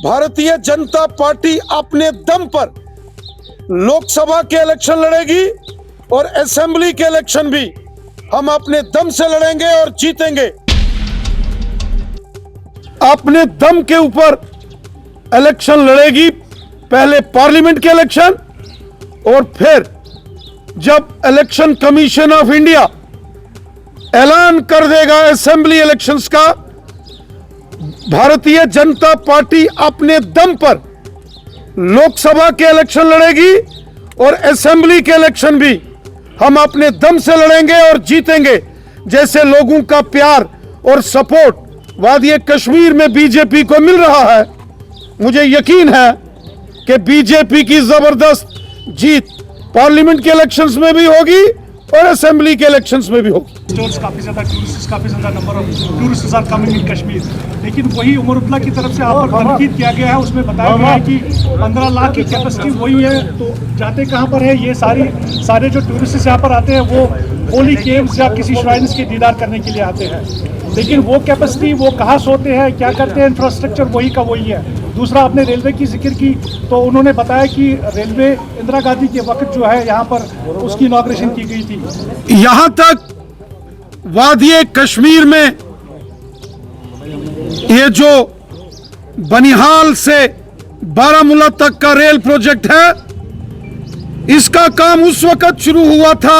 Bharatiya Janata party अपने दम पर लोकसभा के इलेक्शन लड़ेगी और असेंबली के इलेक्शन भी हम अपने दम से लड़ेंगे और जीतेंगे। अपने दम के ऊपर इलेक्शन लड़ेगी, पहले पार्लियामेंट के इलेक्शन और फिर जब इलेक्शन कमीशन ऑफ इंडिया ऐलान कर देगा असेंबली इलेक्शंस का, भारतीय जनता पार्टी अपने दम पर लोकसभा के इलेक्शन लड़ेगी और असेंबली के इलेक्शन भी हम अपने दम से लड़ेंगे और जीतेंगे। जैसे लोगों का प्यार और सपोर्ट वादी कश्मीर में बीजेपी को मिल रहा है, मुझे यकीन है कि बीजेपी की जबरदस्त जीत पार्लियामेंट के इलेक्शंस में भी होगी और असेंबली के इलेक्शंस में भी होगी। काफी ज्यादा number of tourists are coming in Kashmir, लेकिन वही उमरुल्लाह की तरफ से आप पर तनकीद किया गया है, उसमें बताया गया है कि 15 लाख की कैपेसिटी वही है। तो जाते कहाँ पर है ये सारे जो टूरिस्ट यहाँ पर आते हैं वो होली केव्स या किसी श्राइन्स के दीदार करने के लिए आते हैं, लेकिन वो कैपेसिटी वो कहाँ सोते हैं, क्या करते हैं, इंफ्रास्ट्रक्चर वही का वही है। दूसरा, आपने रेलवे की जिक्र की तो उन्होंने बताया कि रेलवे इंदिरा गांधी के वक्त जो है यहाँ पर उसकी इनॉग्रेशन की गई थी। यहाँ तक वादी कश्मीर में ये जो बनिहाल से बारामूला तक का रेल प्रोजेक्ट है, इसका काम उस वक्त शुरू हुआ था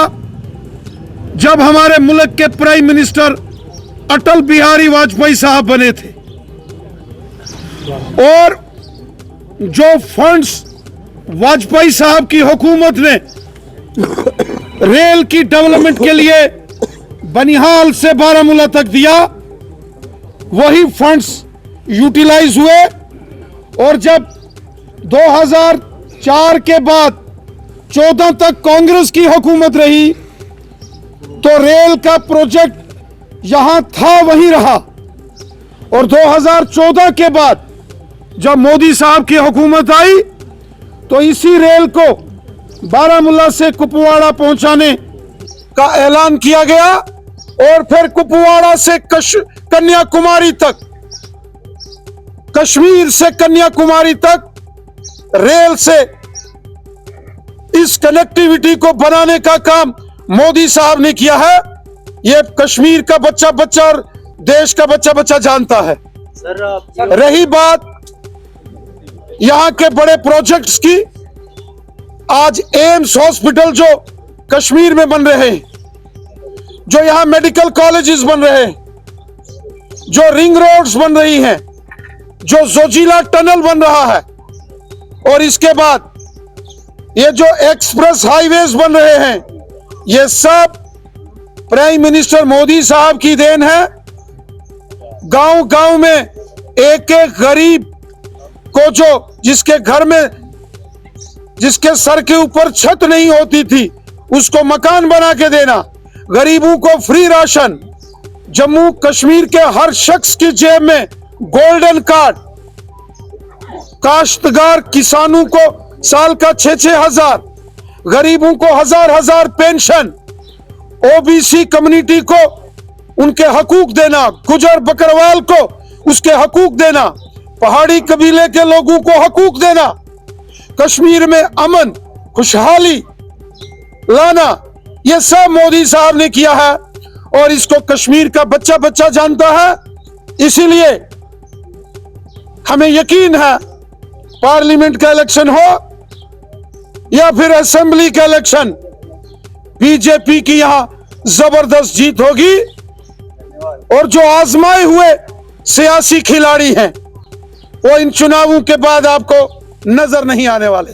जब हमारे मुल्क के प्राइम मिनिस्टर अटल बिहारी वाजपेयी साहब बने थे, और जो फंड्स वाजपेयी साहब की हुकूमत ने रेल की डेवलपमेंट के लिए बनिहाल से बारामूला तक दिया, वही फंड्स यूटिलाइज हुए। और जब 2004 के बाद 14 तक कांग्रेस की हुकूमत रही तो रेल का प्रोजेक्ट यहां था वहीं रहा, और 2014 के बाद जब मोदी साहब की हुकूमत आई तो इसी रेल को बारामूला से कुपवाड़ा पहुंचाने का ऐलान किया गया, और फिर कुपवाड़ा से कन्याकुमारी तक, कश्मीर से कन्याकुमारी तक रेल से इस कनेक्टिविटी को बनाने का काम मोदी साहब ने किया है। यह कश्मीर का बच्चा बच्चा और देश का बच्चा बच्चा जानता है। रही बात यहां के बड़े प्रोजेक्ट्स की, आज एम्स हॉस्पिटल जो कश्मीर में बन रहे हैं, जो यहां मेडिकल कॉलेजेस बन रहे हैं, जो रिंग रोड्स बन रही हैं, जो जोजिला टनल बन रहा है, और इसके बाद ये जो एक्सप्रेस हाईवेज बन रहे हैं, ये सब प्राइम मिनिस्टर मोदी साहब की देन है। गांव गांव में एक एक गरीब को, जो जिसके घर में जिसके सर के ऊपर छत नहीं होती थी, उसको मकान बना के देना, गरीबों को फ्री राशन, जम्मू कश्मीर के हर शख्स की जेब में गोल्डन कार्ड, काश्तकार किसानों को साल का 6-6 हजार, गरीबों को 1000 पेंशन, ओबीसी कम्युनिटी को उनके हकूक देना, गुजर बकरवाल को उसके हकूक देना, पहाड़ी कबीले के लोगों को हकूक देना, कश्मीर में अमन खुशहाली लाना, यह सब मोदी साहब ने किया है, और इसको कश्मीर का बच्चा बच्चा जानता है। इसीलिए हमें यकीन है पार्लियामेंट का इलेक्शन हो या फिर असेंबली का इलेक्शन, बीजेपी की यहां जबरदस्त जीत होगी, और जो आजमाए हुए सियासी खिलाड़ी हैं वो इन चुनावों के बाद आपको नजर नहीं आने वाले।